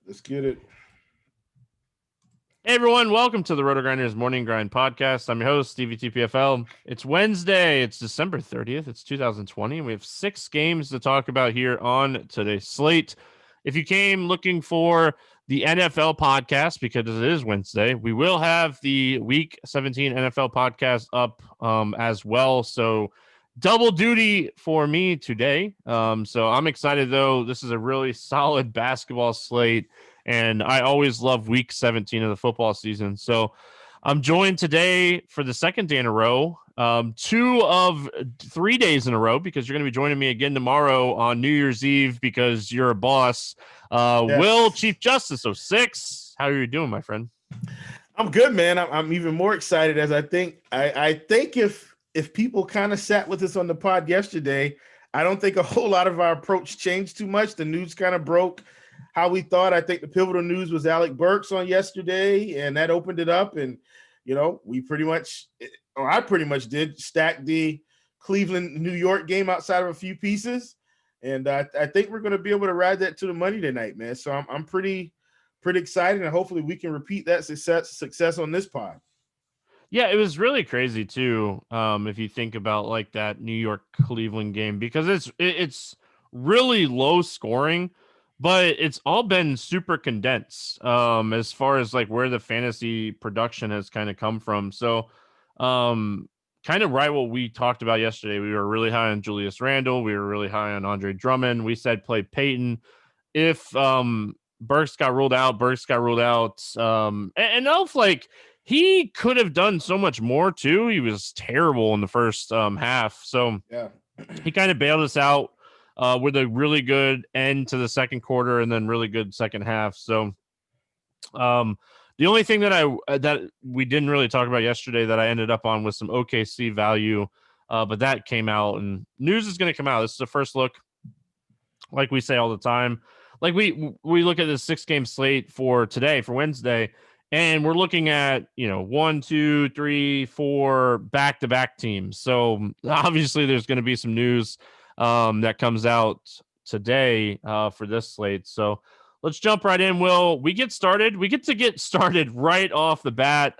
Let's get it. Hey everyone, welcome to the RotoGrinders Morning Grind Podcast. I'm your host, Stevietpfl. It's Wednesday, it's December 30th, it's 2020, and we have 6 games to talk about here on today's slate. If you came looking for the NFL podcast, because it is Wednesday, we will have the Week 17 NFL podcast up as well, so double duty for me today. So I'm excited, though. This is a really solid basketball slate, and I always love Week 17 of the football season. So I'm joined today for the second day in a row, 2 of 3 days in a row, because you're going to be joining me again tomorrow on New Year's Eve because you're a boss. Yes. Will Chiefjustice06, how are you doing, my friend? I'm good, man. I'm even more excited as I think if people kind of sat with us on the pod yesterday, I don't think a whole lot of our approach changed too much. The news kind of broke how we thought. I think the pivotal news was Alec Burks on yesterday, and that opened it up. And, I pretty much did stack the Cleveland, New York game outside of a few pieces. And I think we're going to be able to ride that to the money tonight, man. So I'm pretty excited, and hopefully we can repeat that success on this pod. Yeah, it was really crazy too. If you think about like that New York Cleveland game, because it's really low scoring, but it's all been super condensed as far as like where the fantasy production has kind of come from. So kind of right what we talked about yesterday. We were really high on Julius Randle. We were really high on Andre Drummond. We said play Peyton. If Burks got ruled out, and Elf, like, he could have done so much more too. He was terrible in the first half. So yeah, he kind of bailed us out with a really good end to the second quarter and then really good second half. So the only thing that we didn't really talk about yesterday that I ended up on was some OKC value, but that came out, and news is going to come out. This is the first look, like we say all the time. Like we look at this 6-game slate for today, for Wednesday, and we're looking at 1, 2, 3, 4 back-to-back teams. So obviously there's going to be some news that comes out today for this slate. So let's jump right in, Will. We get to get started right off the bat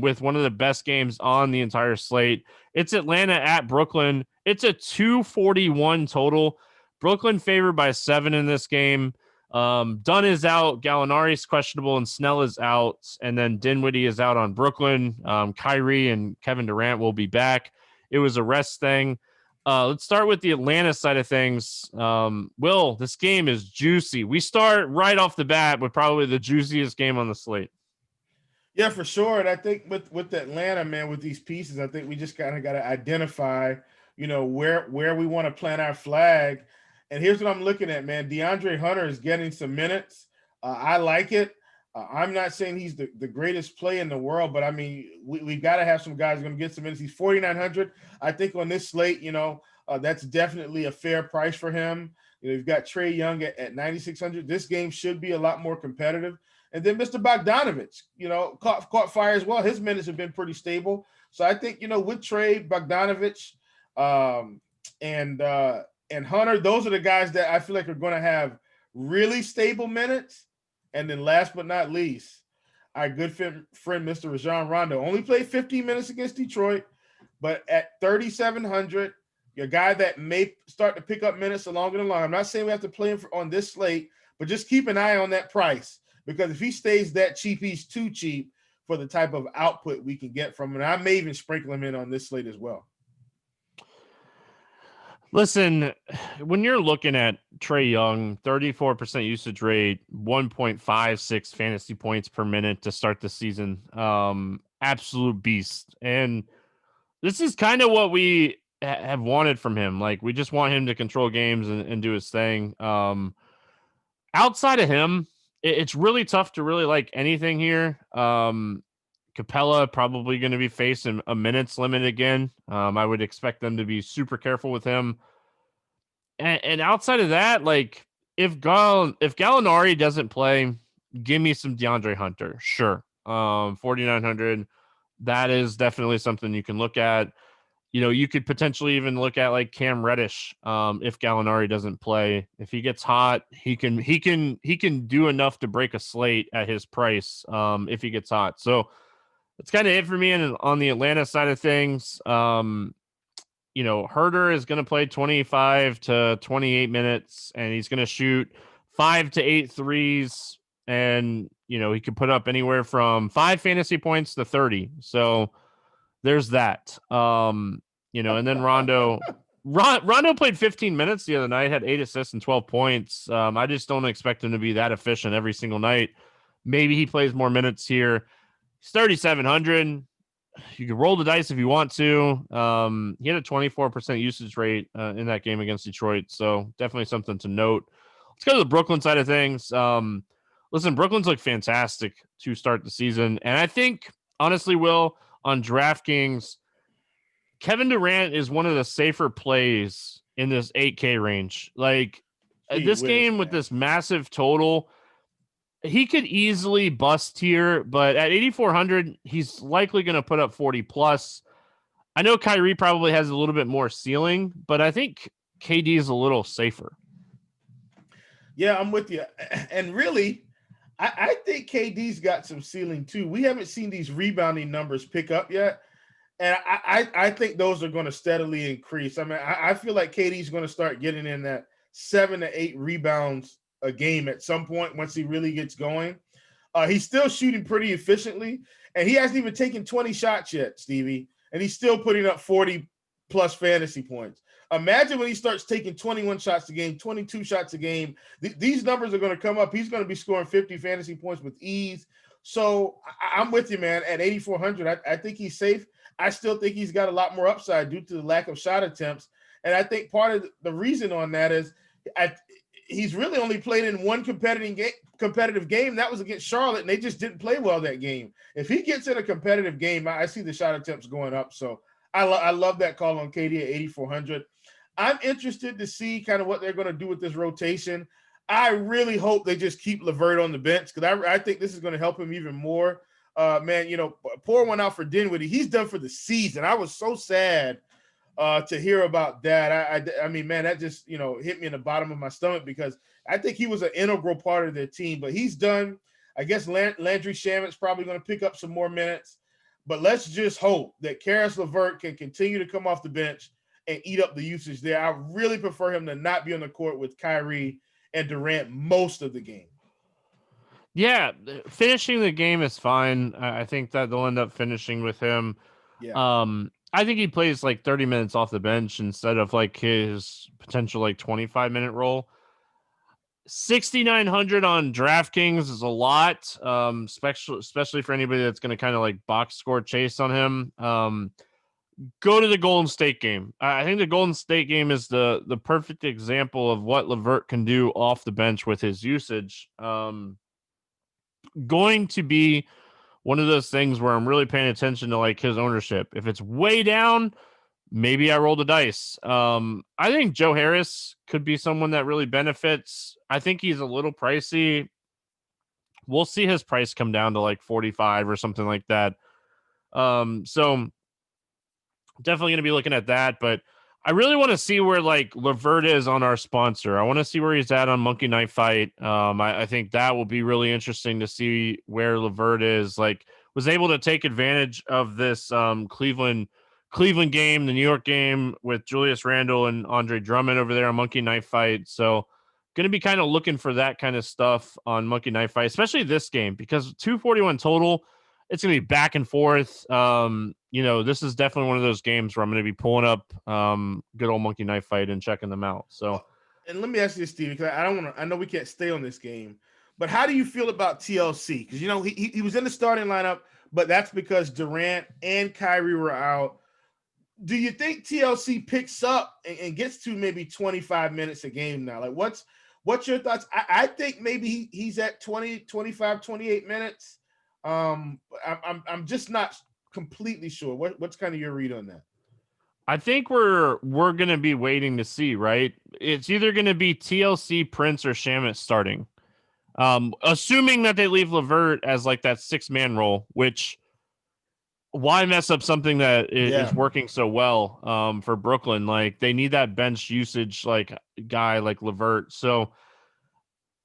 with one of the best games on the entire slate. It's Atlanta at Brooklyn. It's a 241 total. Brooklyn favored by 7 in this game. Dunn is out, Gallinari's questionable, and Snell is out, and then Dinwiddie is out on Brooklyn. Kyrie and Kevin Durant will be back. It was a rest thing. Let's start with the Atlanta side of things. Will, this game is juicy. We start right off the bat with probably the juiciest game on the slate. Yeah, for sure. And I think with Atlanta, man, with these pieces, I think we just kind of got to identify, where we want to plant our flag. And here's what I'm looking at, man. Deandre Hunter is getting some minutes. I like it. I'm not saying he's the greatest play in the world, but I mean, we've got to have some guys going to get some minutes. He's 4,900. I think on this slate, that's definitely a fair price for him. You've got Trae Young at 9,600. This game should be a lot more competitive. And then Mr. Bogdanovich, caught fire as well. His minutes have been pretty stable. So I think, with Trae, Bogdanovich, and Hunter, those are the guys that I feel like are going to have really stable minutes. And then last but not least, our good friend, Mr. Rajon Rondo, only played 15 minutes against Detroit, but at 3,700, your guy that may start to pick up minutes along the line. I'm not saying we have to play him on this slate, but just keep an eye on that price, because if he stays that cheap, he's too cheap for the type of output we can get from him. And I may even sprinkle him in on this slate as well. Listen, when you're looking at Trae Young, 34% usage rate, 1.56 fantasy points per minute to start the season, absolute beast. And this is kind of what we have wanted from him. Like, we just want him to control games and do his thing. Outside of him, it's really tough to really like anything here. Capella probably going to be facing a minutes limit again. I would expect them to be super careful with him. And outside of that, like, if Gallinari doesn't play, give me some DeAndre Hunter. Sure. 4,900. That is definitely something you can look at. You could potentially even look at like Cam Reddish if Gallinari doesn't play. If he gets hot, he can do enough to break a slate at his price if he gets hot. So that's kind of it for me on the Atlanta side of things. Herder is going to play 25 to 28 minutes, and he's going to shoot 5 to 8 threes, and he could put up anywhere from 5 fantasy points to 30. So there's that. And then Rondo played 15 minutes the other night, had 8 assists and 12 points. I just don't expect him to be that efficient every single night. Maybe he plays more minutes here. He's 3,700. You can roll the dice if you want to. He had a 24% usage rate in that game against Detroit, so definitely something to note. Let's go to the Brooklyn side of things. Listen, Brooklyn's looked fantastic to start the season, and I think, honestly, Will, on DraftKings, Kevin Durant is one of the safer plays in this 8K range. Like, this game with this massive total, he could easily bust here, but at 8,400, he's likely going to put up 40 plus. I know Kyrie probably has a little bit more ceiling, but I think KD is a little safer. Yeah, I'm with you. And really, I think KD's got some ceiling too. We haven't seen these rebounding numbers pick up yet. And I think those are going to steadily increase. I mean, I feel like KD's going to start getting in that 7 to 8 rebounds a game at some point once he really gets going. He's still shooting pretty efficiently, and he hasn't even taken 20 shots yet, Stevie, and he's still putting up 40 plus fantasy points. Imagine when he starts taking 21 shots a game, 22 shots a game. These numbers are going to come up. He's going to be scoring 50 fantasy points with ease. So I'm with you, man. At 8,400, I think he's safe. I still think he's got a lot more upside due to the lack of shot attempts. And I think part of the reason on that is he's really only played in one competitive game. That was against Charlotte, and they just didn't play well that game. If he gets in a competitive game, I see the shot attempts going up. So I love that call on KD at 8,400. I'm interested to see kind of what they're going to do with this rotation. I really hope they just keep LeVert on the bench because I think this is going to help him even more. Man, pour one out for Dinwiddie. He's done for the season. I was so sad to hear about that. I mean, man, that just, hit me in the bottom of my stomach because I think he was an integral part of their team, but he's done. I guess Landry Shamit's probably going to pick up some more minutes, but let's just hope that Karis LeVert can continue to come off the bench and eat up the usage there. I really prefer him to not be on the court with Kyrie and Durant most of the game. Yeah, finishing the game is fine. I think that they'll end up finishing with him. Yeah. I think he plays like 30 minutes off the bench instead of like his potential like 25-minute role. 6,900 on DraftKings is a lot, especially for anybody that's going to kind of like box score chase on him. Go to the Golden State game. I think the Golden State game is the perfect example of what LeVert can do off the bench with his usage. Going to be one of those things where I'm really paying attention to like his ownership. If it's way down, maybe I roll the dice. I think Joe Harris could be someone that really benefits. I think he's a little pricey. We'll see his price come down to like 45 or something like that. So definitely going to be looking at that, but I really want to see where like LeVert is on our sponsor. I want to see where he's at on Monkey Knife Fight. I think that will be really interesting to see where LeVert is. Like, was able to take advantage of this Cleveland game, the New York game with Julius Randle and Andre Drummond over there on Monkey Knife Fight. So going to be kind of looking for that kind of stuff on Monkey Knife Fight, especially this game, because 241 total, it's going to be back and forth. This is definitely one of those games where I'm going to be pulling up good old Monkey Knife Fight and checking them out. So, and let me ask you this, Steve, because I know we can't stay on this game, but how do you feel about TLC? Because, he was in the starting lineup, but that's because Durant and Kyrie were out. Do you think TLC picks up and gets to maybe 25 minutes a game now? Like, what's your thoughts? I think maybe he's at 20, 25, 28 minutes. I'm just not completely sure. What's kind of your read on that? I think we're going to be waiting to see, right? It's either going to be TLC, Prince, or Shamet starting. Assuming that they leave LeVert as like that 6-man role, which why mess up something that is Yeah. working so well for Brooklyn? Like, they need that bench usage, like guy like LeVert. So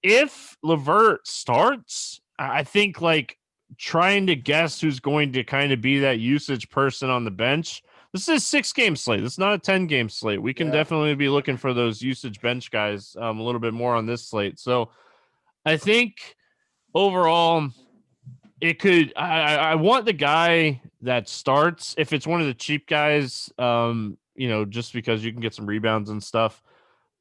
if LeVert starts, I think like trying to guess who's going to kind of be that usage person on the bench. This is a 6-game slate. This is not a 10-game slate. We can definitely be looking for those usage bench guys a little bit more on this slate. So I think overall, it could. I want the guy that starts. If it's one of the cheap guys, just because you can get some rebounds and stuff.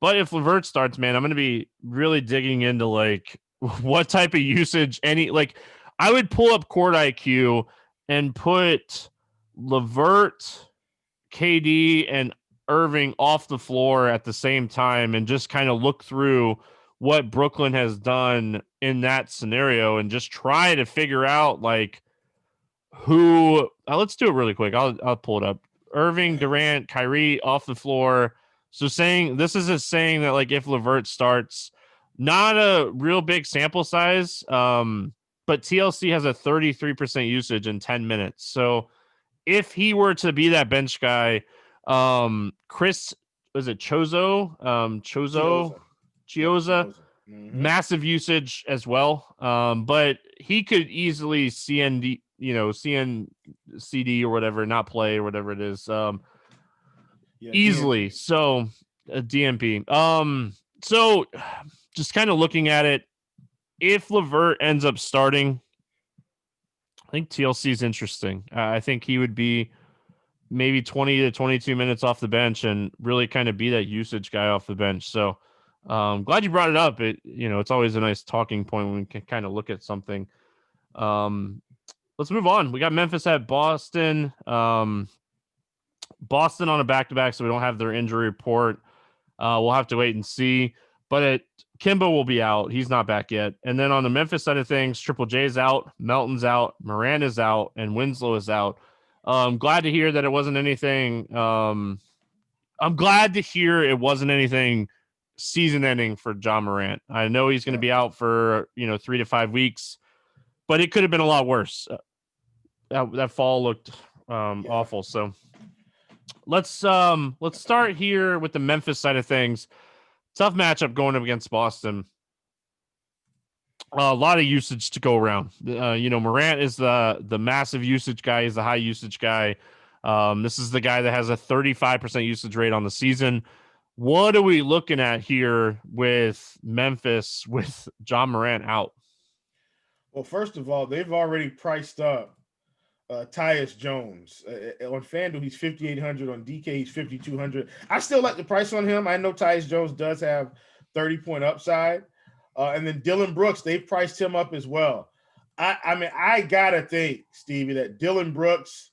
But if LeVert starts, man, I'm going to be really digging into like what type of usage I would pull up Court IQ and put LeVert, KD, and Irving off the floor at the same time and just kind of look through what Brooklyn has done in that scenario and just try to figure out like who. Let's do it really quick. I'll pull it up. Irving, Durant, Kyrie off the floor. So saying that like if LeVert starts, not a real big sample size, but TLC has a 33% usage in 10 minutes. So if he were to be that bench guy, Chris, was it Chioza, massive usage as well. But he could easily CNCD or whatever, not play or whatever it is. Easily. DNP. So DMP. So just kind of looking at it, if LeVert ends up starting, I think TLC is interesting. I think he would be maybe 20 to 22 minutes off the bench and really kind of be that usage guy off the bench. So glad you brought it up. It's always a nice talking point when we can kind of look at something. Let's move on. We got Memphis at Boston. Boston on a back-to-back, so we don't have their injury report. We'll have to wait and see. But Kimba will be out. He's not back yet. And then on the Memphis side of things, Triple J is out, Melton's out, Moran is out, and Winslow is out. I'm glad to hear that it wasn't anything. I'm glad to hear it wasn't anything season-ending for John Morant. I know he's going to be out for 3 to 5 weeks, but it could have been a lot worse. That fall looked awful. So let's start here with the Memphis side of things. Tough matchup going up against Boston. A lot of usage to go around. Morant is the massive usage guy. He's the high usage guy. This is the guy that has a 35% usage rate on the season. What are we looking at here with Memphis with John Morant out? Well, first of all, they've already priced up Tyus Jones. On FanDuel, he's 5,800. On DK, he's 5,200. I still like the price on him. I know Tyus Jones does have 30-point upside. And then Dylan Brooks, they've priced him up as well. I got to think, Stevie, that Dylan Brooks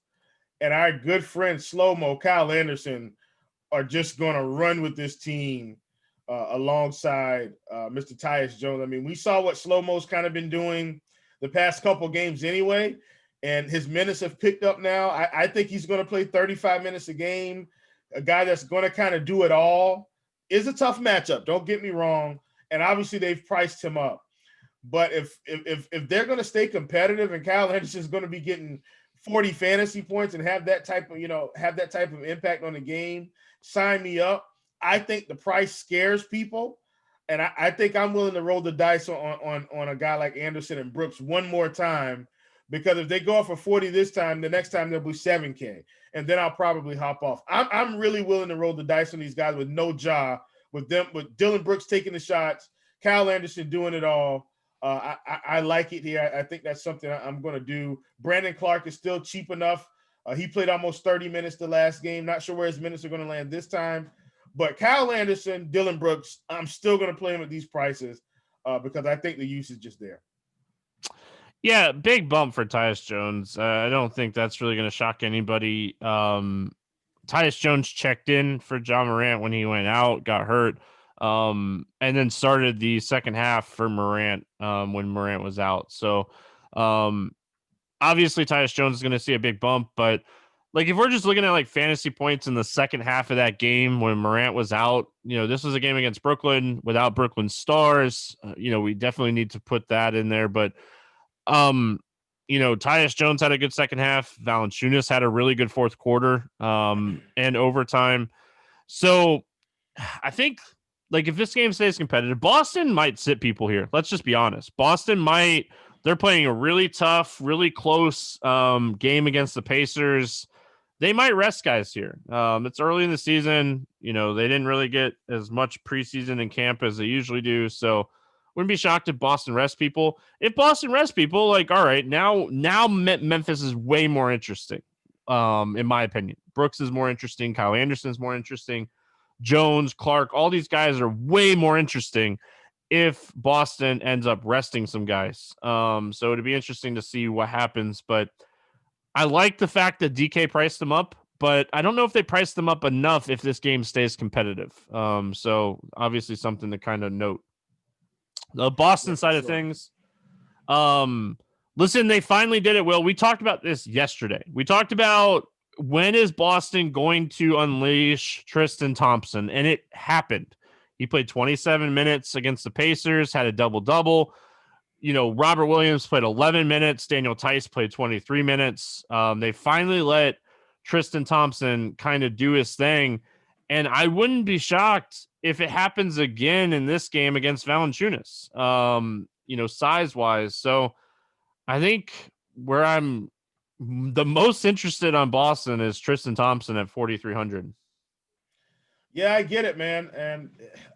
and our good friend Slow-Mo, Kyle Anderson, are just going to run with this team alongside Mr. Tyus Jones. I mean, we saw what Slow-Mo's kind of been doing the past couple games anyway, and his minutes have picked up now. I think he's going to play 35 minutes a game. A guy that's going to kind of do it all. Is a tough matchup, don't get me wrong. And obviously they've priced him up. But if they're going to stay competitive and Kyle Anderson's going to be getting 40 fantasy points and have that type of impact on the game, sign me up. I think the price scares people. And I think I'm willing to roll the dice on a guy like Anderson and Brooks one more time, because if they go off for 40 this time, the next time they'll be 7K. And then I'll probably hop off. I'm really willing to roll the dice on these guys with no jaw, with Dylan Brooks taking the shots, Kyle Anderson doing it all. I like it here. I think that's something I'm going to do. Brandon Clark is still cheap enough. He played almost 30 minutes the last game. Not sure where his minutes are going to land this time. But Kyle Anderson, Dylan Brooks, I'm still going to play him at these prices because I think the usage is there. Yeah, big bump for Tyus Jones. I don't think that's really going to shock anybody. Tyus Jones checked in for John Morant when he went out, got hurt, and then started the second half for Morant when Morant was out. So obviously Tyus Jones is going to see a big bump, but like if we're just looking at like fantasy points in the second half of that game when Morant was out, this was a game against Brooklyn without Brooklyn stars. We definitely need to put that in there, but Tyus Jones had a good second half. Valanciunas had a really good fourth quarter and overtime. So I think, like, if this game stays competitive, Boston might sit people here. Let's just be honest. Boston might. They're playing a really tough, really close game against the Pacers. They might rest guys here. It's early in the season. They didn't really get as much preseason in camp as they usually do. So wouldn't be shocked if Boston rests people. If Boston rests people, like, all right, now Memphis is way more interesting, in my opinion. Brooks is more interesting. Kyle Anderson's more interesting. Jones, Clark, all these guys are way more interesting if Boston ends up resting some guys. So it'd be interesting to see what happens. But I like the fact that DK priced them up, but I don't know if they priced them up enough if this game stays competitive. So obviously something to kind of note. The Boston side of things. Listen, they finally did it, Will. We talked about this yesterday. We talked about when is Boston going to unleash Tristan Thompson, and it happened. He played 27 minutes against the Pacers, had a double-double. Robert Williams played 11 minutes. Daniel Tice played 23 minutes. They finally let Tristan Thompson kind of do his thing, and I wouldn't be shocked if it happens again in this game against Valanciunas, size-wise. So I think where I'm the most interested on Boston is Tristan Thompson at 4,300. Yeah, I get it, man. And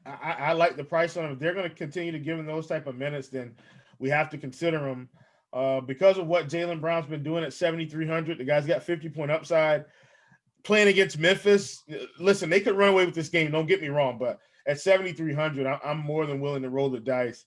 I like the price on him. If they're going to continue to give him those type of minutes, then we have to consider him because of what Jaylen Brown's been doing at 7,300. The guy's got 50-point upside. Playing against Memphis, listen, they could run away with this game. Don't get me wrong, but at 7,300, I'm more than willing to roll the dice.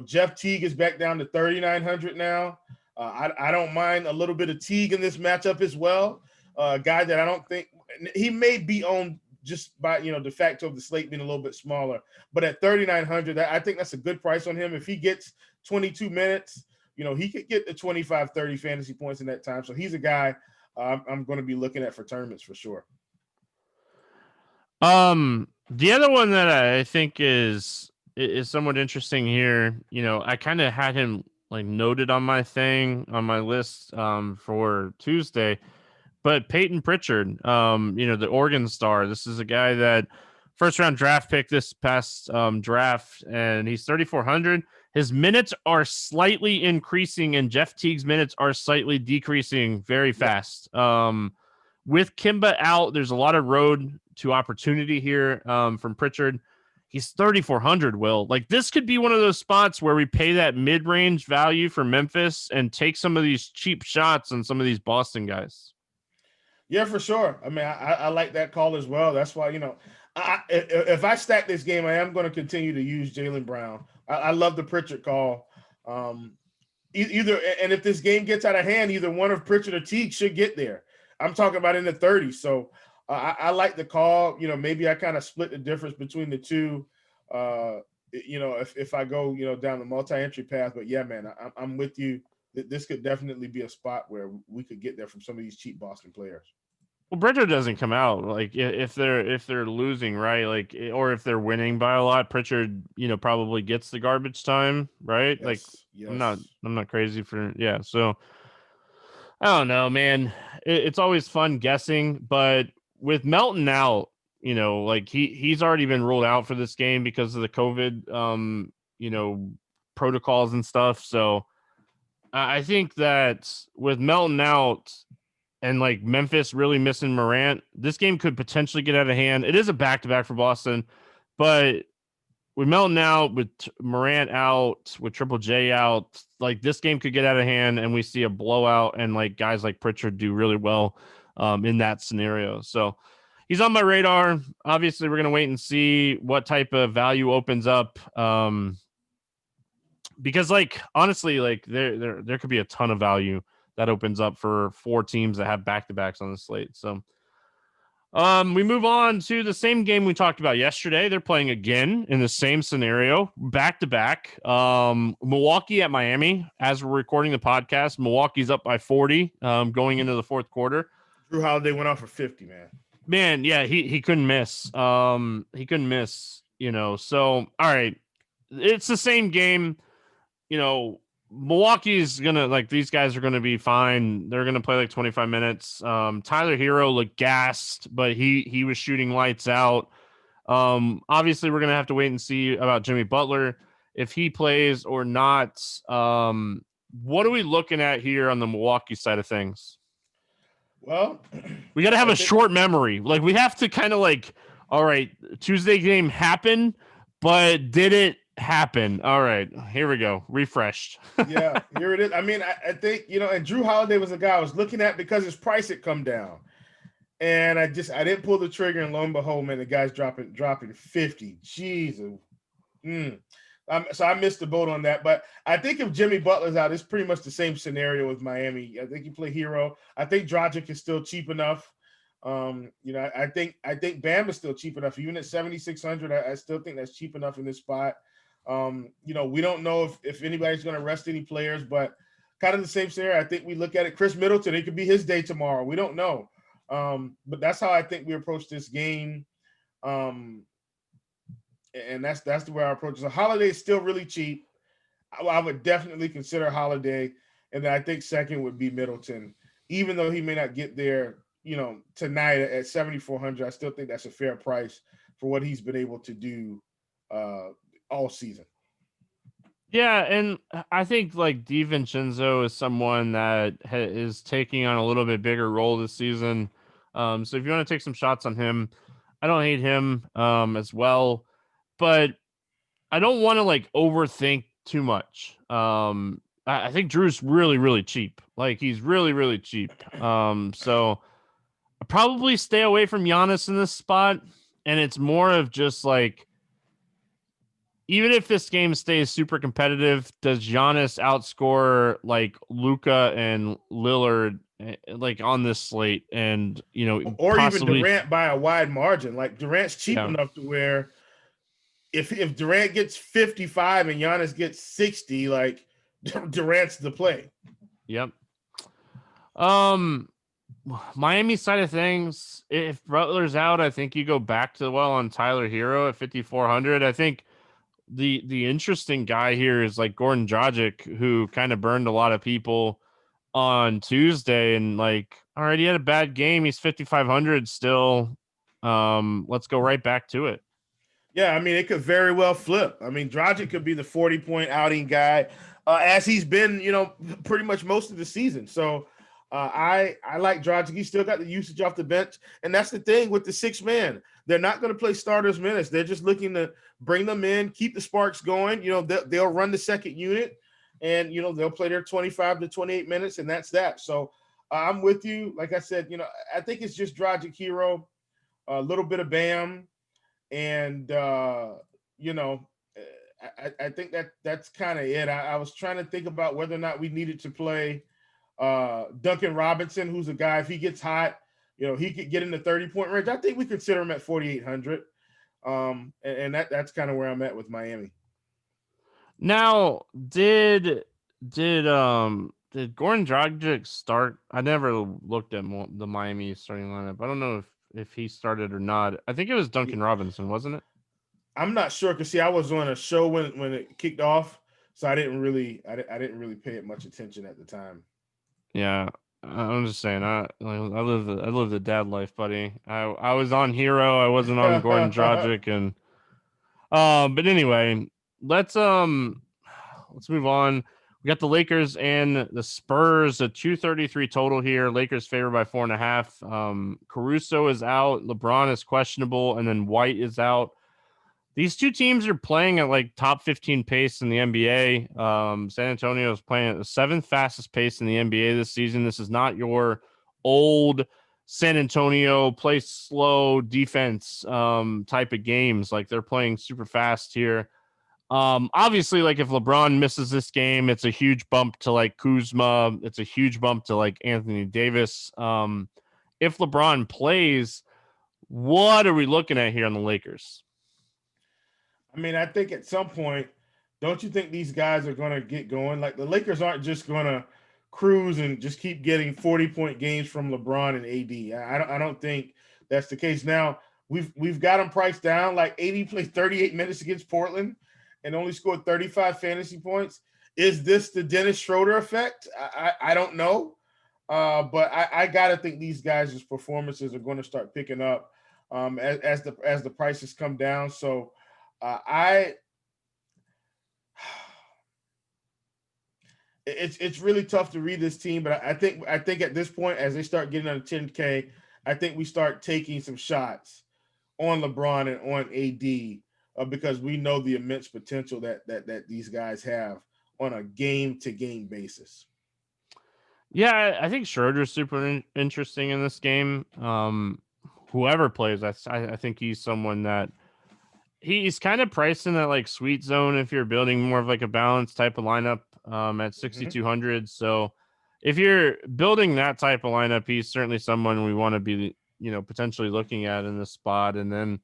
Jeff Teague is back down to 3,900 now. I don't mind a little bit of Teague in this matchup as well. A guy that I don't think he may be owned just by de facto of the slate being a little bit smaller, but at 3,900, I think that's a good price on him. If he gets 22 minutes, he could get the 25, 30 fantasy points in that time. So he's a guy I'm going to be looking at for tournaments for sure. The other one that I think is somewhat interesting here, I kind of had him like noted on my list for Tuesday, but Peyton Pritchard, the Oregon star. This is a guy that first round draft pick this past draft, and he's 3,400. His minutes are slightly increasing, and Jeff Teague's minutes are slightly decreasing very fast. With Kimba out, there's a lot of road to opportunity here from Pritchard. He's 3,400, Will. Like, this could be one of those spots where we pay that mid-range value for Memphis and take some of these cheap shots on some of these Boston guys. Yeah, for sure. I mean, I like that call as well. That's why, if I stack this game, I am going to continue to use Jaylen Brown. I love the Pritchard call. Either, and if this game gets out of hand, either one of Pritchard or Teague should get there. I'm talking about in the 30s. So I like the call. Maybe I kind of split the difference between the two. If I go, down the multi-entry path. But yeah, man, I'm with you. This could definitely be a spot where we could get there from some of these cheap Boston players. Well, Pritchard doesn't come out like if they're losing, right? Like, or if they're winning by a lot, Pritchard, probably gets the garbage time, right? Yes, like, yes. I'm not crazy for So I don't know, man. It's always fun guessing, but with Melton out, like he's already been ruled out for this game because of the COVID, protocols and stuff. So I think that with Melton out and like Memphis really missing Morant, this game could potentially get out of hand. It is a back-to-back for Boston, but with Melton out, with Morant out, with Triple J out, like this game could get out of hand and we see a blowout and like guys like Pritchard do really well in that scenario. So he's on my radar. Obviously, we're going to wait and see what type of value opens up. Because like, honestly, like there could be a ton of value that opens up for 4 teams that have back-to-backs on the slate. So we move on to the same game we talked about yesterday. They're playing again in the same scenario, back-to-back. Milwaukee at Miami. As we're recording the podcast, Milwaukee's up by 40 going into the fourth quarter. Drew Holiday went off for 50, man. Man, yeah, he couldn't miss. He couldn't miss, So, all right. It's the same game. Milwaukee's gonna these guys are gonna be fine. They're gonna play like 25 minutes. Tyler Hero looked gassed, but he was shooting lights out. Obviously we're gonna have to wait and see about Jimmy Butler if he plays or not. What are we looking at here on the Milwaukee side of things? Well, we got to have a short memory. Like we have to kind of all right, Tuesday game happened, but did it happen? All right, here we go. Refreshed. Yeah, here it is. I mean, I think, and Drew Holiday was a guy I was looking at because his price had come down. And I didn't pull the trigger, and lo and behold, man, the guy's dropping 50. Jesus. So I missed the boat on that. But I think if Jimmy Butler's out, it's pretty much the same scenario with Miami. I think you play Hero. I think Dragic is still cheap enough. I think Bam is still cheap enough. Even at 7,600, I still think that's cheap enough in this spot. We don't know if anybody's going to rest any players, but kind of the same scenario. I think we look at it. Chris Middleton, it could be his day tomorrow. We don't know. But that's how I think we approach this game. And that's the way I approach it. So Holiday is still really cheap. I would definitely consider Holiday. And then I think second would be Middleton. Even though he may not get there, tonight at 7,400, I still think that's a fair price for what he's been able to do all season. Yeah, and I think DiVincenzo is someone that is taking on a little bit bigger role this season. So if you want to take some shots on him, I don't hate him as well, but I don't want to overthink too much. I think Drew's really, really cheap. He's really, really cheap. So I probably stay away from Giannis in this spot, and it's more of just even if this game stays super competitive, does Giannis outscore Luka and Lillard on this slate, and or possibly, even Durant by a wide margin? Durant's cheap enough to where if Durant gets 55 and Giannis gets 60, Durant's the play. Yep. Miami side of things, if Butler's out, I think you go back to on Tyler Hero at 5,400. I think the interesting guy here is Goran Dragic, who kind of burned a lot of people on Tuesday, and all right, he had a bad game. He's 5,500 still. Let's go right back to it. Yeah, I mean, it could very well flip. I mean, Dragic could be the 40-point outing guy, as he's been, pretty much most of the season. So I like Dragic. He's still got the usage off the bench, and that's the thing with the 6-man. They're not going to play starters minutes. They're just looking to bring them in, keep the sparks going. They'll run the second unit, and they'll play their 25 to 28 minutes, and that's that. So I'm with you. Like I said, I think it's just Dragic, Hero, a little bit of Bam, and I think that's kind of it. I was trying to think about whether or not we needed to play Duncan Robinson, who's a guy, if he gets hot, he could get in the 30-point range. I think we consider him at 4,800. And that's kind of where I'm at with Miami. Now, did Goran Dragic start? I never looked at the Miami starting lineup. I don't know if he started or not. I think it was Duncan Robinson, wasn't it? I'm not sure, because I was on a show when it kicked off, so I didn't really pay it much attention at the time. Yeah, I'm just saying. I live the dad life, buddy. I was on Hero. I wasn't on Goran Dragic, and but anyway, let's move on. We got the Lakers and the Spurs, a 233 total here. Lakers favored by 4.5. Caruso is out. LeBron is questionable, and then White is out. These two teams are playing at top 15 pace in the NBA. San Antonio is playing at the 7th fastest pace in the NBA this season. This is not your old San Antonio play slow defense type of games. They're playing super fast here. Obviously, if LeBron misses this game, it's a huge bump to Kuzma. It's a huge bump to Anthony Davis. If LeBron plays, what are we looking at here on the Lakers? I mean, I think at some point, don't you think these guys are going to get going? The Lakers aren't just going to cruise and just keep getting 40-point games from LeBron and AD. I don't think that's the case. Now, we've got them priced down. AD played 38 minutes against Portland and only scored 35 fantasy points. Is this the Dennis Schroeder effect? I don't know. But I gotta think these guys' performances are going to start picking up as the prices come down. So it's really tough to read this team, but I think at this point, as they start getting under 10K, I think we start taking some shots on LeBron and on AD because we know the immense potential that these guys have on a game-to-game basis. Yeah, I think Schroeder's super interesting in this game. Whoever plays, I think he's someone that he's kind of priced in that like sweet zone if you're building more of like a balanced type of lineup at 6,200. So if you're building that type of lineup, he's certainly someone we want to be, potentially looking at in this spot. And then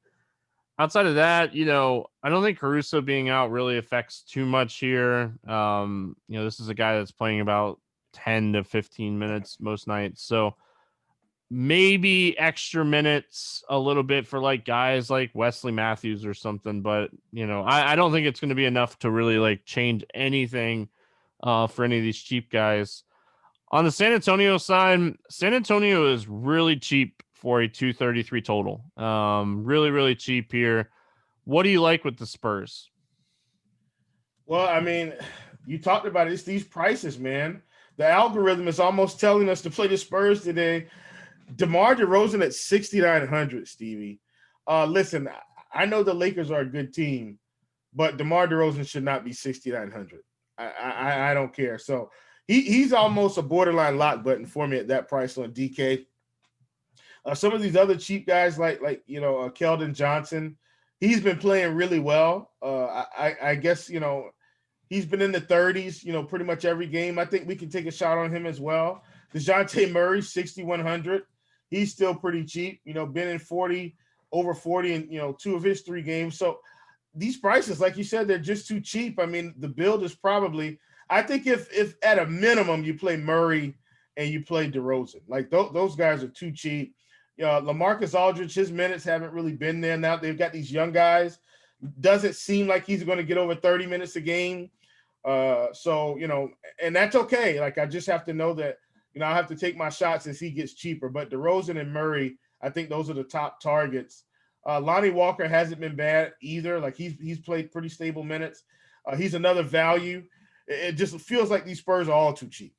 outside of that, I don't think Caruso being out really affects too much here. This is a guy that's playing about 10 to 15 minutes most nights. So maybe extra minutes a little bit for like guys like Wesley Matthews or something. But, I don't think it's going to be enough to really like change anything for any of these cheap guys. On the San Antonio side, San Antonio is really cheap for a 233 total. Really, really cheap here. What do you like with the Spurs? Well, I mean, you talked about it. It's these prices, man. The algorithm is almost telling us to play the Spurs today. DeMar DeRozan at 6,900, Stevie. Listen, I know the Lakers are a good team, but DeMar DeRozan should not be 6,900. I don't care. So he's almost a borderline lock button for me at that price on DK. Some of these other cheap guys like Keldon Johnson, he's been playing really well. I guess he's been in the 30s, pretty much every game. I think we can take a shot on him as well. DeJounte Murray, 6,100. He's still pretty cheap, been in over 40 in, 2 of his 3 games. So these prices, like you said, they're just too cheap. I mean, the build is probably, I think if at a minimum you play Murray and you play DeRozan, like those guys are too cheap. LaMarcus Aldridge, his minutes haven't really been there. Now they've got these young guys. Doesn't seem like he's going to get over 30 minutes a game. So, and that's okay. Like, I just have to know that, I have to take my shots as he gets cheaper. But DeRozan and Murray, I think those are the top targets. Lonnie Walker hasn't been bad either. Like, he's played pretty stable minutes. He's another value. It just feels like these Spurs are all too cheap.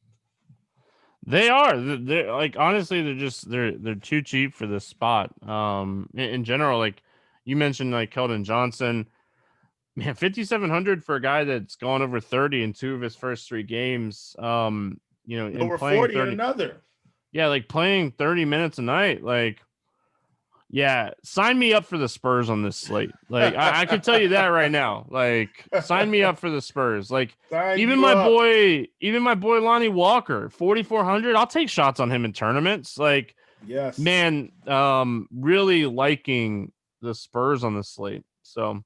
They are. They're like, honestly, they're too cheap for this spot. In general, like you mentioned, like Keldon Johnson, man, 5,700 for a guy that's gone over 30 in 2 of his first 3 games. And over playing 40 30, in another. Yeah, like playing 30 minutes a night. Like, yeah, sign me up for the Spurs on this slate. Like, I can tell you that right now. Like, sign me up for the Spurs. Like, even my boy Lonnie Walker, 4,400. I'll take shots on him in tournaments. Like, yes, man, really liking the Spurs on this slate. So,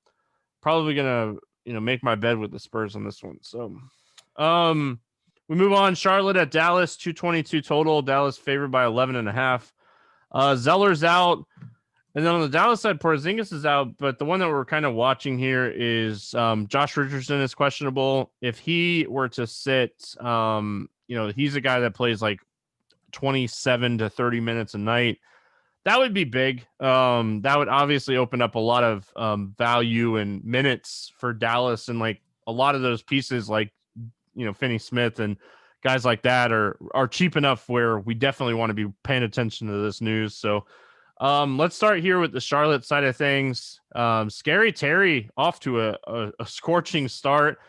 probably gonna make my bed with the Spurs on this one. So, we move on. Charlotte at Dallas, 222 total. Dallas favored by 11.5. Zeller's out. And then on the Dallas side, Porzingis is out, but the one that we're kind of watching here is Josh Richardson is questionable. If he were to sit, he's a guy that plays like 27 to 30 minutes a night. That would be big. That would obviously open up a lot of value and minutes for Dallas, and like a lot of those pieces, like Finney Smith and guys like that are cheap enough where we definitely want to be paying attention to this news. So let's start here with the Charlotte side of things. Scary Terry off to a scorching start.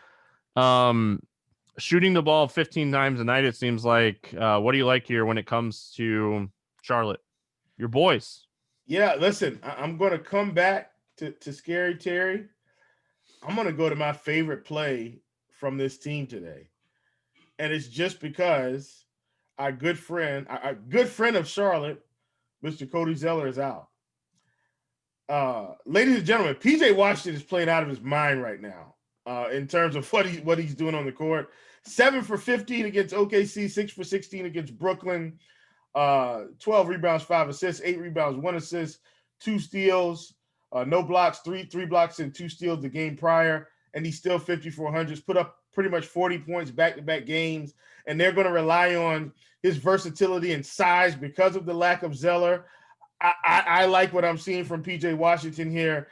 Shooting the ball 15 times a night, it seems like. What do you like here when it comes to Charlotte? Your boys. Yeah, listen, I'm going to come back to Scary Terry. I'm going to go to my favorite play from this team today. And it's just because our good friend of Charlotte, Mr. Cody Zeller, is out. Ladies and gentlemen, PJ Washington is playing out of his mind right now in terms of what he's doing on the court. 7 for 15 against OKC, 6 for 16 against Brooklyn, 12 rebounds, 5 assists, 8 rebounds, 1 assist, 2 steals, no blocks, 3 blocks and 2 steals the game prior, and he's still 5,400. Put up pretty much 40 points back-to-back games, and they're going to rely on his versatility and size because of the lack of Zeller. I like what I'm seeing from PJ Washington here.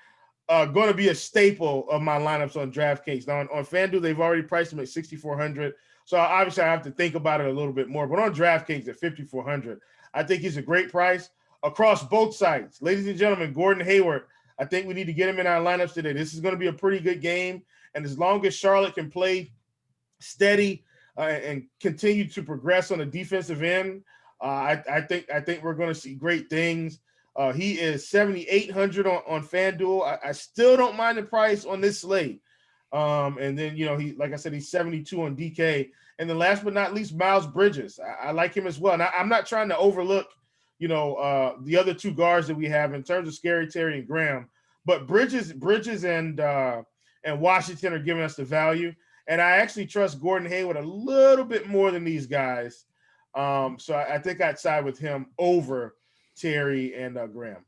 Going to be a staple of my lineups on DraftKings. Now, on FanDuel, they've already priced him at 6,400. So obviously, I have to think about it a little bit more. But on DraftKings at 5,400, I think he's a great price across both sides. Ladies and gentlemen, Gordon Hayward, I think we need to get him in our lineups today. This is going to be a pretty good game. And as long as Charlotte can play steady and continue to progress on the defensive end, I think we're going to see great things. He is 7,800 on FanDuel. I still don't mind the price on this slate. And then, he, like I said, he's 72 on DK. And then last but not least, Miles Bridges. I like him as well. And I'm not trying to overlook, the other two guards that we have in terms of Scary Terry and Graham, but Bridges and Washington are giving us the value. And I actually trust Gordon Hayward a little bit more than these guys. So I think I'd side with him over Terry and Graham.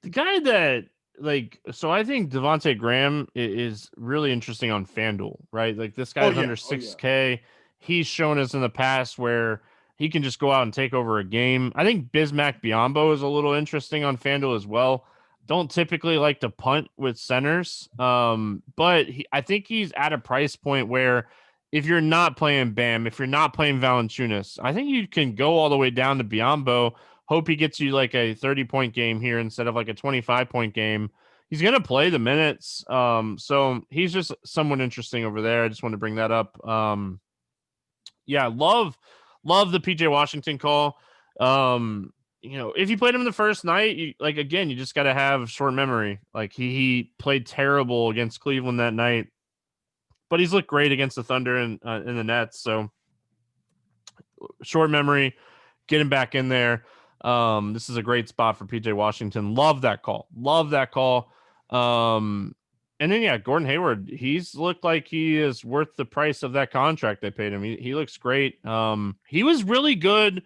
The guy that I think Devontae Graham is really interesting on FanDuel, right? Like this guy's under 6K. Yeah. He's shown us in the past where he can just go out and take over a game. I think Bismack Biyombo is a little interesting on FanDuel as well. Don't typically like to punt with centers, but I think he's at a price point where if you're not playing Bam, if you're not playing Valanciunas, I think you can go all the way down to Biyombo. Hope he gets you like a 30-point game here instead of like a 25-point game. He's going to play the minutes. So he's just someone interesting over there. I just want to bring that up. Love the PJ Washington call. If you played him the first night, you just got to have short memory. Like he played terrible against Cleveland that night, but he's looked great against the Thunder and in the Nets. So short memory, get him back in there. This is a great spot for PJ Washington. Love that call. And then, Gordon Hayward, he's looked like he is worth the price of that contract they paid him. He looks great. He was really good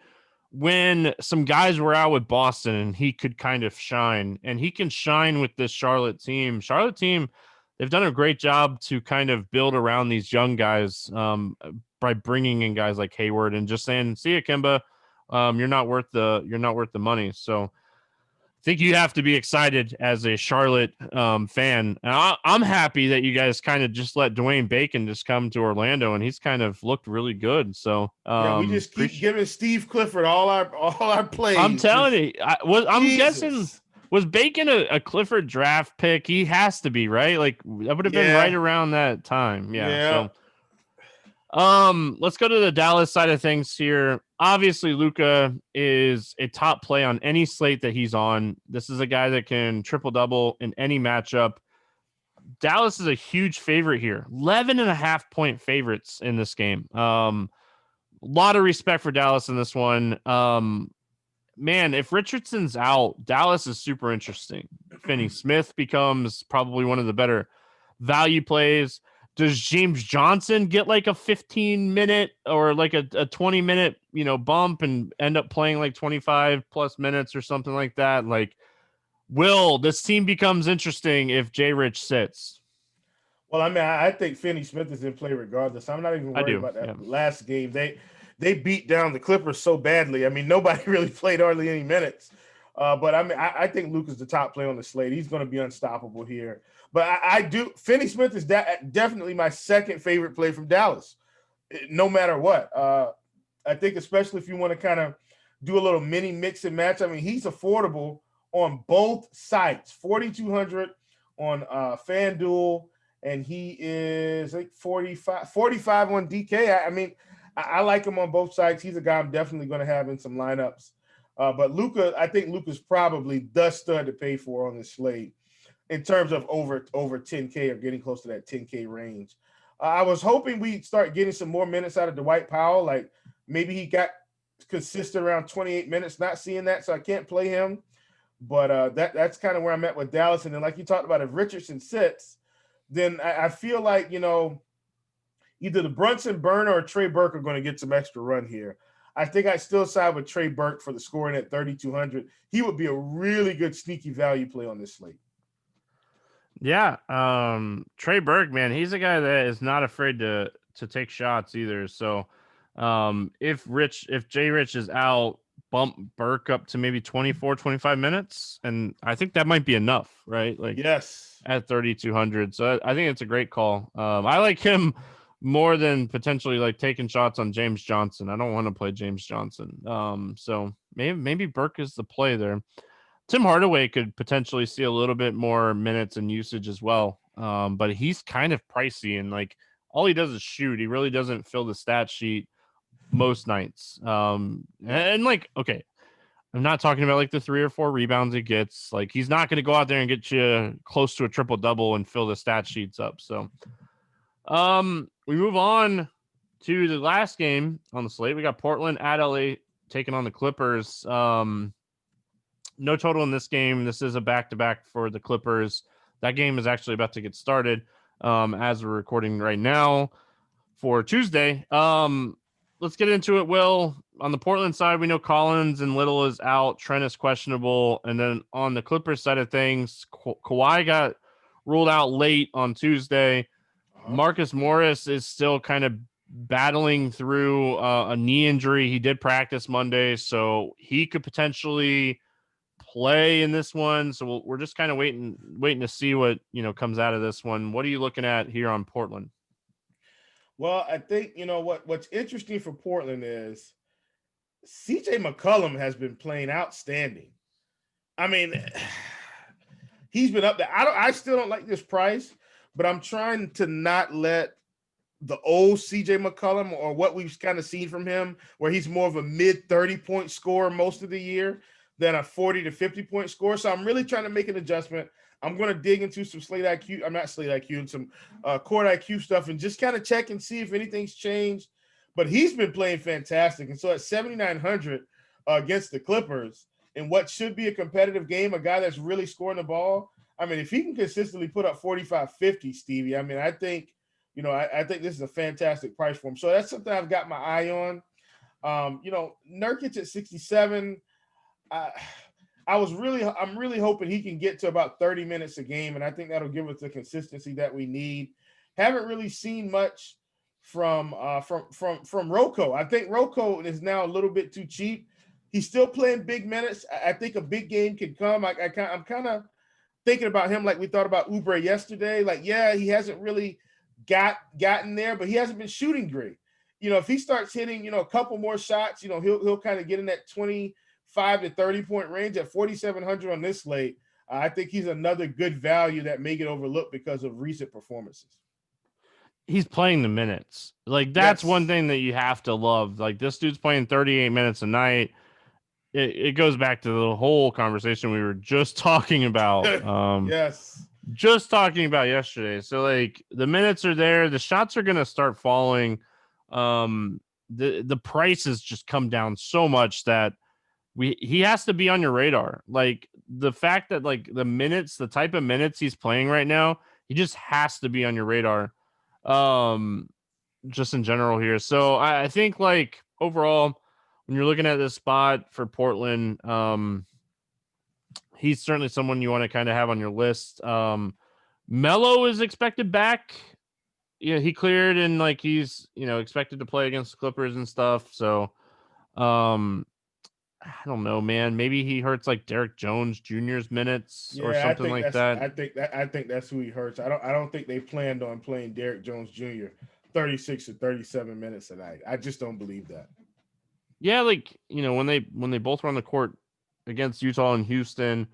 when some guys were out with Boston and he could kind of shine, and he can shine with this Charlotte team. They've done a great job to kind of build around these young guys by bringing in guys like Hayward and just saying, see ya, Kemba. You're not worth the money. So I think you have to be excited as a Charlotte fan. And I'm happy that you guys kind of just let Dwayne Bacon just come to Orlando, and he's kind of looked really good. So we just keep giving Steve Clifford all our plays. I'm telling you, I'm guessing, was Bacon a Clifford draft pick? He has to be, right? Like that would have been right around that time. Yeah. So, let's go to the Dallas side of things here. Obviously, Luka is a top play on any slate that he's on. This is a guy that can triple-double in any matchup. Dallas is a huge favorite here. 11.5-point favorites in this game. A lot of respect for Dallas in this one. Man, if Richardson's out, Dallas is super interesting. Finney Smith becomes probably one of the better value plays. Does James Johnson get like a 15-minute or like a 20-minute, bump and end up playing like 25 plus minutes or something like that? Like, this team becomes interesting if J. Rich sits? Well, I mean, I think Finney Smith is in play regardless. I'm not even worried about that last game. They beat down the Clippers so badly. I mean, nobody really played hardly any minutes. But I mean, I think Luka's the top play on the slate. He's going to be unstoppable here. But I do. Finney Smith is definitely my second favorite play from Dallas, no matter what. I think especially if you want to kind of do a little mini mix and match. I mean, he's affordable on both sites. 4,200 on FanDuel, and he is like 45 on DK. I mean, I like him on both sides. He's a guy I'm definitely going to have in some lineups. But Luka, I think Luka's probably the stud to pay for on this slate in terms of over 10K or getting close to that 10K range. I was hoping we'd start getting some more minutes out of Dwight Powell. Like maybe he got consistent around 28 minutes, not seeing that, so I can't play him. But that's kind of where I'm at with Dallas. And then like you talked about, if Richardson sits, then I feel like, either the Brunson Burner or Trey Burke are going to get some extra run here. I think I still side with Trey Burke for the scoring at 3,200. He would be a really good sneaky value play on this slate. Yeah. Trey Burke, man, he's a guy that is not afraid to take shots either. So if Jay Rich is out, bump Burke up to maybe 24, 25 minutes. And I think that might be enough, right? Like Yes. at 3,200. So I think it's a great call. I like him more than potentially like taking shots on James Johnson. I don't want to play James Johnson. So maybe Burke is the play there. Tim Hardaway could potentially see a little bit more minutes and usage as well. But he's kind of pricey and like all he does is shoot. He really doesn't fill the stat sheet most nights. And like, okay, I'm not talking about like the 3 or 4 rebounds he gets. Like he's not going to go out there and get you close to a triple double and fill the stat sheets up. So we move on to the last game on the slate. We got Portland at LA taking on the Clippers. No total in this game. This is a back-to-back for the Clippers. That game is actually about to get started as we're recording right now for Tuesday. Let's get into it, Will. On the Portland side, we know Collins and Little is out. Trent is questionable. And then on the Clippers side of things, Kawhi got ruled out late on Tuesday. Marcus Morris is still kind of battling through a knee injury. He did practice Monday, so he could potentially play in this one. So we're just kind of waiting to see what comes out of this one. What are you looking at here on Portland? Well, I think what's interesting for Portland is CJ McCollum has been playing outstanding. I mean, he's been up there. I still don't like this price, but I'm trying to not let the old CJ McCollum or what we've kind of seen from him, where he's more of a mid 30-point scorer most of the year than a 40 to 50-point scorer. So I'm really trying to make an adjustment. I'm going to dig into some Slate IQ. I'm not Slate IQ and some Court IQ stuff and just kind of check and see if anything's changed. But he's been playing fantastic. And so at 7,900 against the Clippers in what should be a competitive game, a guy that's really scoring the ball, I mean, if he can consistently put up 45, 50, Stevie, I mean, I think, I think this is a fantastic price for him. So that's something I've got my eye on. Nurkic at 67, I'm really hoping he can get to about 30 minutes a game, and I think that'll give us the consistency that we need. Haven't really seen much from Rocco. I think Rocco is now a little bit too cheap. He's still playing big minutes. I think a big game can come. I'm kind of thinking about him like we thought about Oubre yesterday. Like, yeah, he hasn't really gotten there, but he hasn't been shooting great. If he starts hitting, a couple more shots, he'll kind of get in that 25 to 30-point range at 4,700 on this slate. I think he's another good value that may get overlooked because of recent performances. He's playing the minutes. Like, that's one thing that you have to love. Like, this dude's playing 38 minutes a night. It goes back to the whole conversation we were just talking about. Yes. Just talking about yesterday. So, like, the minutes are there. The shots are going to start falling. The prices just come down so much that he has to be on your radar. Like, the fact that, like, the type of minutes he's playing right now, he just has to be on your radar. Just in general here. So I think, like, overall, when you're looking at this spot for Portland, he's certainly someone you want to kind of have on your list. Melo is expected back. Yeah, he cleared and, like, he's, expected to play against the Clippers and stuff. So, I don't know, man. Maybe he hurts like Derek Jones Jr.'s minutes or something like that. I think that's who he hurts. I don't think they planned on playing Derek Jones Jr. 36 or 37 minutes a night. I just don't believe that. Yeah, like, when they both were on the court against Utah and Houston,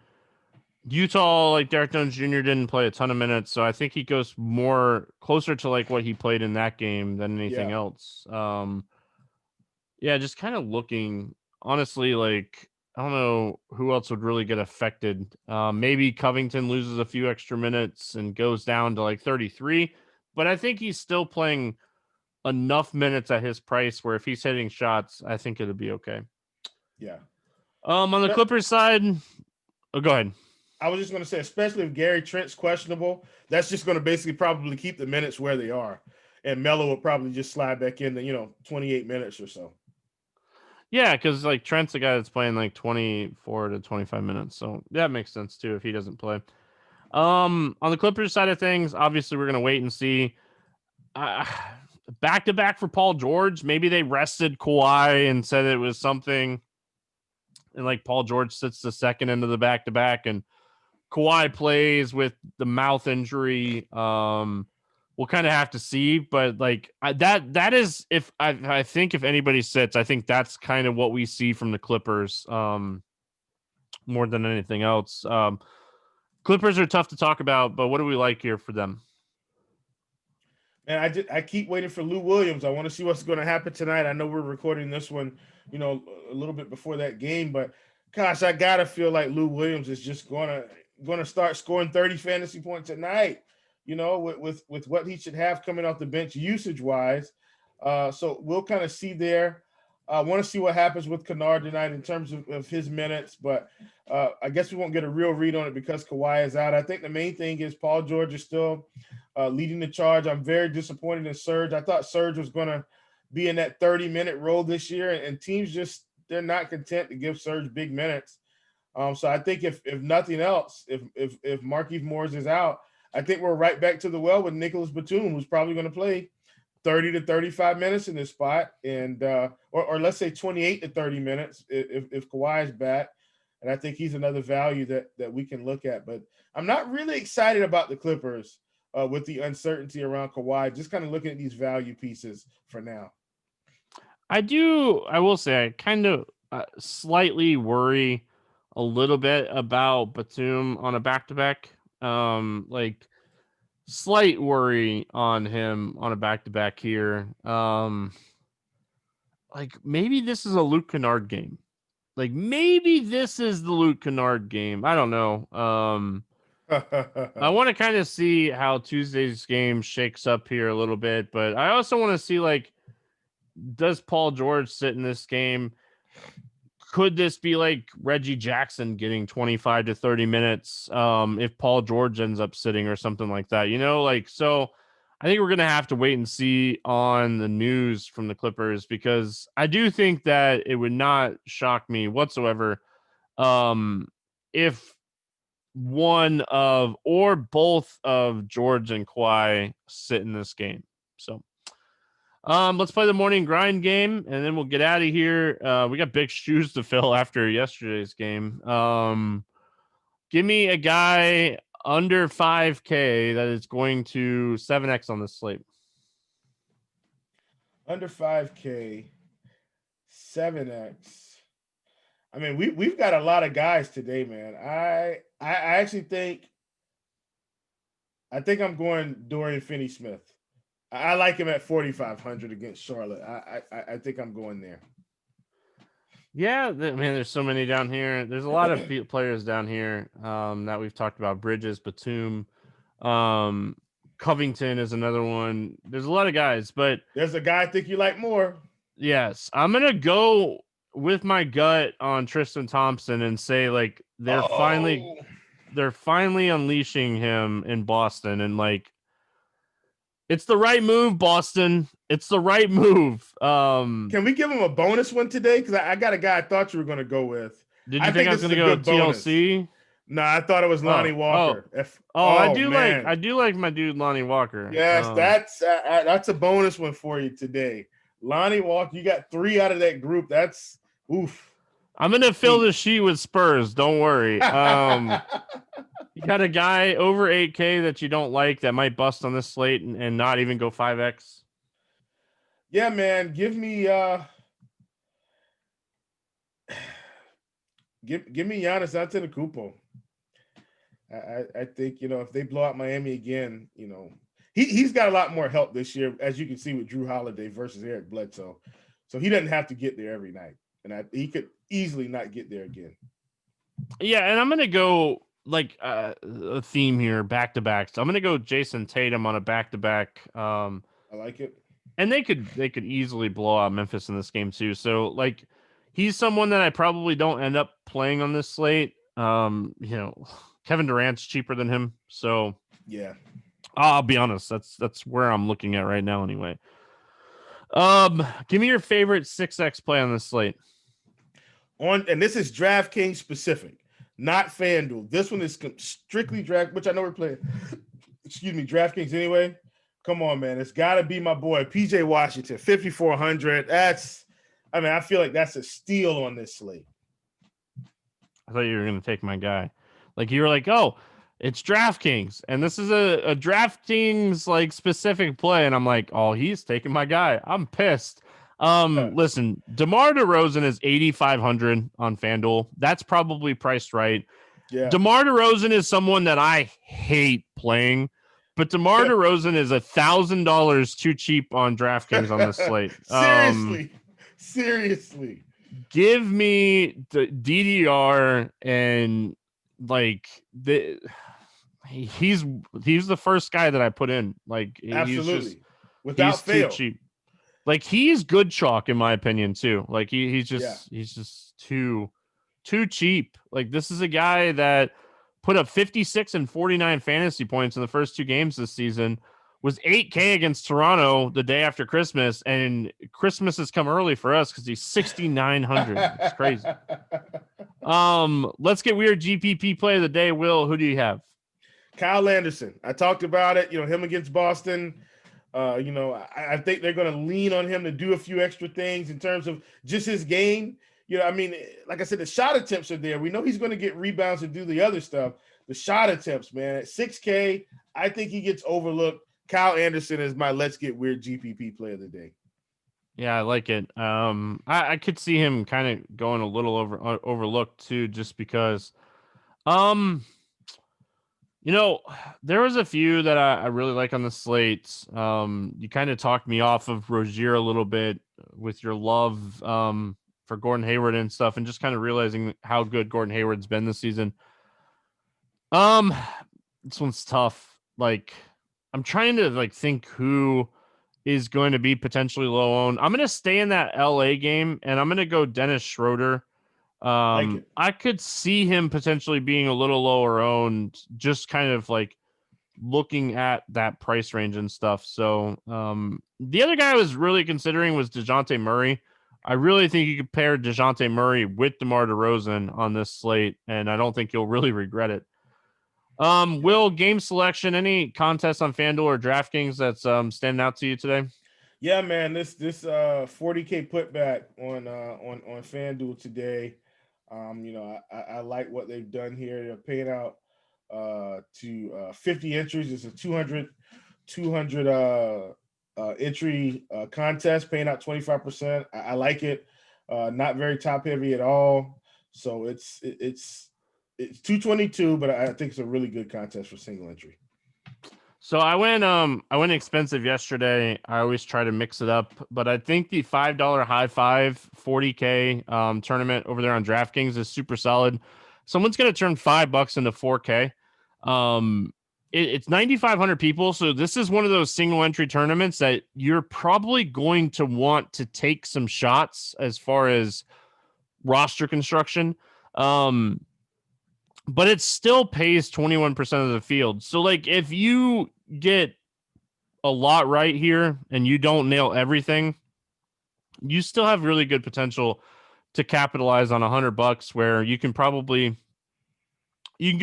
like, Derek Jones Jr. didn't play a ton of minutes, so I think he goes more closer to like what he played in that game than anything else. Just kind of looking. Honestly, like, I don't know who else would really get affected. Maybe Covington loses a few extra minutes and goes down to like 33, but I think he's still playing enough minutes at his price where if he's hitting shots, I think it'll be okay. Yeah. On the Clippers side, go ahead. I was just going to say, especially if Gary Trent's questionable, that's just going to basically probably keep the minutes where they are. And Melo will probably just slide back into, 28 minutes or so. Yeah, because, like, Trent's the guy that's playing like 24 to 25 minutes. So that makes sense too if he doesn't play. On the Clippers side of things, obviously we're gonna wait and see. Back to back for Paul George. Maybe they rested Kawhi and said it was something, and like Paul George sits the second into the back to back, and Kawhi plays with the mouth injury. We'll kind of have to see, but like that is if I think if anybody sits, I think that's kind of what we see from the Clippers. More than anything else. Clippers are tough to talk about, but what do we like here for them? And I keep waiting for Lou Williams. I want to see what's going to happen tonight. I know we're recording this one, a little bit before that game, but gosh, I gotta feel like Lou Williams is just gonna start scoring 30 fantasy points at night. With what he should have coming off the bench usage wise. So we'll kind of see there. I want to see what happens with Kennard tonight in terms of his minutes, but I guess we won't get a real read on it because Kawhi is out. I think the main thing is Paul George is still leading the charge. I'm very disappointed in Serge. I thought Serge was going to be in that 30-minute role this year, and teams they're not content to give Serge big minutes. So I think if nothing else, if Markieff Morris is out, I think we're right back to the well with Nicholas Batum, who's probably going to play 30 to 35 minutes in this spot, and or let's say 28 to 30 minutes if Kawhi is back. And I think he's another value that we can look at. But I'm not really excited about the Clippers with the uncertainty around Kawhi, just kind of looking at these value pieces for now. I will say I kind of slightly worry a little bit about Batum on a back-to-back. Like slight worry on him on a back-to-back here. Like maybe this is a Luke Kennard game. Like maybe this is the Luke Kennard game. I don't know. I want to kind of see how Tuesday's game shakes up here a little bit, but I also want to see, like, does Paul George sit in this game? Could this be like Reggie Jackson getting 25 to 30 minutes if Paul George ends up sitting or something like that? So I think we're going to have to wait and see on the news from the Clippers, because I do think that it would not shock me whatsoever if one of or both of George and Kawhi sit in this game. So let's play the morning grind game, and then we'll get out of here. We got big shoes to fill after yesterday's game. Give me a guy under 5K that is going to 7X on this slate. Under 5K, 7X. I mean, we've got a lot of guys today, man. I actually think I'm going Dorian Finney-Smith. I like him at 4,500 against Charlotte. I think I'm going there. Yeah, man, there's so many down here. There's a lot of players down here that we've talked about. Bridges, Batum, Covington is another one. There's a lot of guys, but there's a guy I think you like more. Yes, I'm going to go with my gut on Tristan Thompson and say, like, they're finally unleashing him in Boston, and like, it's the right move, Boston. It's the right move. Can we give him a bonus one today? Because I got a guy I thought you were going to go with. Did you think I was going to go TLC? No, I thought it was Lonnie Walker. I do like my dude Lonnie Walker. Yes, that's a bonus one for you today. Lonnie Walker, you got 3 out of that group. That's oof. I'm going to fill the sheet with Spurs. Don't worry. You got a guy over 8K that you don't like that might bust on this slate and not even go 5X? Yeah, man. Give me Giannis Antetokounmpo. I think, if they blow out Miami again, he's got a lot more help this year, as you can see with Drew Holiday versus Eric Bledsoe. So he doesn't have to get there every night. And he could easily not get there again. Yeah, and I'm going to go like a theme here, back-to-back. So I'm going to go Jason Tatum on a back-to-back. I like it. And they could easily blow out Memphis in this game too. So like, he's someone that I probably don't end up playing on this slate. Kevin Durant's cheaper than him. So yeah, I'll be honest. That's where I'm looking at right now anyway. Give me your favorite 6X play on this slate. And this is DraftKings specific. not FanDuel. This one is strictly draft, which I know we're playing, DraftKings anyway. Come on, man. It's got to be my boy, PJ Washington, 5,400. I feel like that's a steal on this slate. I thought you were going to take my guy. Like, you were like, oh, it's DraftKings, and this is a DraftKings, like, specific play. And I'm like, oh, he's taking my guy. I'm pissed. Listen, DeMar DeRozan is 8,500 on FanDuel. That's probably priced right. Yeah. DeMar DeRozan is someone that I hate playing, but DeMar DeRozan is $1,000 too cheap on DraftKings on this slate. Seriously. Give me the DDR and like he's the first guy that I put in. Like, absolutely, he's without fail, too cheap. Like, he's good chalk in my opinion too. Like, he's just too cheap. Like, this is a guy that put up 56 and 49 fantasy points in the first 2 games this season, was 8K against Toronto the day after Christmas, and Christmas has come early for us because he's 6,900. It's crazy. Let's get weird GPP play of the day. Will, who do you have? Kyle Anderson. I talked about it. Him against Boston. I think they're going to lean on him to do a few extra things in terms of just his game. Like I said, the shot attempts are there. We know he's going to get rebounds and do the other stuff. The shot attempts, man, at 6K, I think he gets overlooked. Kyle Anderson is my let's get weird GPP play of the day. Yeah, I like it. I could see him kind of going a little overlooked too, just because, there was a few that I really like on the slate. You kind of talked me off of Rozier a little bit with your love for Gordon Hayward and stuff, and just kind of realizing how good Gordon Hayward's been this season. This one's tough. Like, I'm trying to think who is going to be potentially low owned. I'm going to stay in that LA game, and I'm going to go Dennis Schroeder. I could see him potentially being a little lower owned, just kind of like looking at that price range and stuff. So the other guy I was really considering was DeJounte Murray. I really think you could pair DeJounte Murray with DeMar DeRozan on this slate, and I don't think you'll really regret it. Will, game selection, any contest on FanDuel or DraftKings that's standing out to you today? Yeah, man, this 40K putback on FanDuel today. I like what they've done here. They're paying out to 50 entries. It's a 200 entry contest, paying out 25%. I like it. Not very top heavy at all. So it's 222, but I think it's a really good contest for single entry. So I went expensive yesterday. I always try to mix it up, but I think the $5 high five 40K tournament over there on DraftKings is super solid. Someone's going to turn $5 into 4K. It's 9,500 people. So this is one of those single entry tournaments that you're probably going to want to take some shots as far as roster construction. But it still pays 21% of the field. So, like, if you get a lot right here and you don't nail everything, you still have really good potential to capitalize on $100 where you can go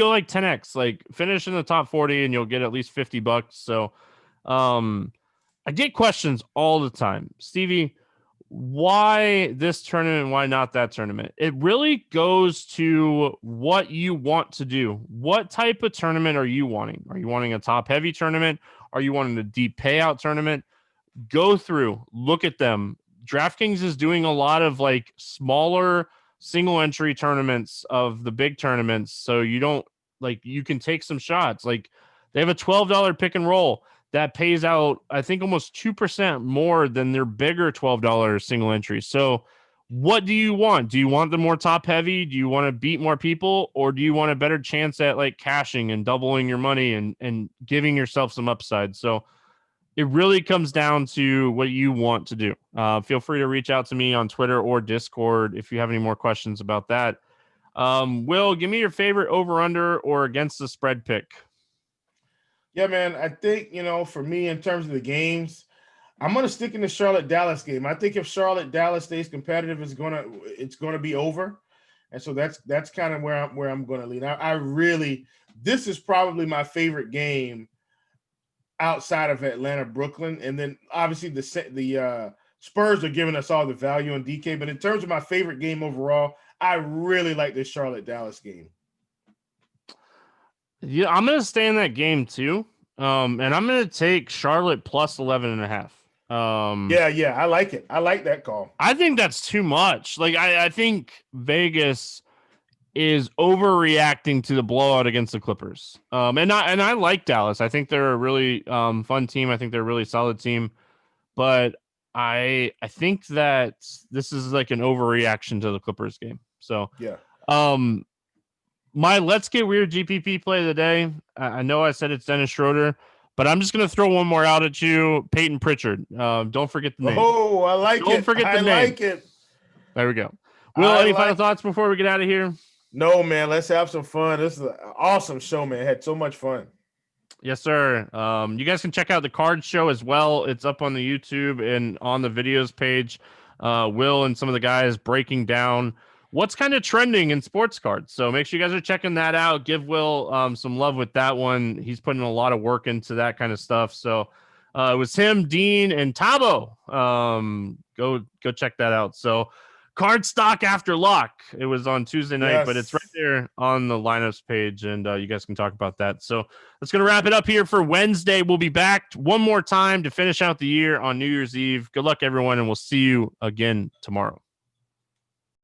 like 10x, like finish in the top 40 and you'll get at least $50. So, I get questions all the time. Stevie, why this tournament? Why not that tournament? It really goes to what you want to do. What type of tournament are you wanting? Are you wanting a top heavy tournament? Are you wanting a deep payout tournament? Go through, look at them. DraftKings is doing a lot of like smaller single entry tournaments of the big tournaments. So you can take some shots. Like, they have a $12 pick and roll that pays out, I think, almost 2% more than their bigger $12 single entry. So what do you want? Do you want the more top heavy? Do you want to beat more people? Or do you want a better chance at like cashing and doubling your money and giving yourself some upside? So it really comes down to what you want to do. Feel free to reach out to me on Twitter or Discord if you have any more questions about that. Will, give me your favorite over-under or against the spread pick. Yeah, man, I think, for me, in terms of the games, I'm going to stick in the Charlotte-Dallas game. I think if Charlotte-Dallas stays competitive, it's going to be over. And so that's kind of where I'm going to lean. I really, this is probably my favorite game outside of Atlanta, Brooklyn, and then obviously the Spurs are giving us all the value on DK. But in terms of my favorite game overall, I really like this Charlotte Dallas game. Yeah, I'm going to stay in that game too. And I'm going to take Charlotte plus 11.5. Yeah, I like it. I like that call. I think that's too much. Like, I think Vegas is overreacting to the blowout against the Clippers. And I like Dallas. I think they're a really fun team. I think they're a really solid team. But I think that this is like an overreaction to the Clippers game. So yeah. My Let's Get Weird GPP play of the day. I know I said it's Dennis Schroeder, but I'm just going to throw one more out at you. Peyton Pritchard. Don't forget the name. Oh, I like it. Don't forget the name. I like it. There we go. Will, any final thoughts before we get out of here? No, man. Let's have some fun. This is an awesome show, man. Had so much fun. Yes, sir. You guys can check out the card show as well. It's up on the YouTube and on the videos page. Will and some of the guys breaking down what's kind of trending in sports cards. So make sure you guys are checking that out. Give Will some love with that one. He's putting a lot of work into that kind of stuff. So it was him, Dean, and Tabo. Go check that out. So card stock after lock. It was on Tuesday night, yes. But it's right there on the lineups page, and you guys can talk about that. So that's going to wrap it up here for Wednesday. We'll be back one more time to finish out the year on New Year's Eve. Good luck, everyone, and we'll see you again tomorrow.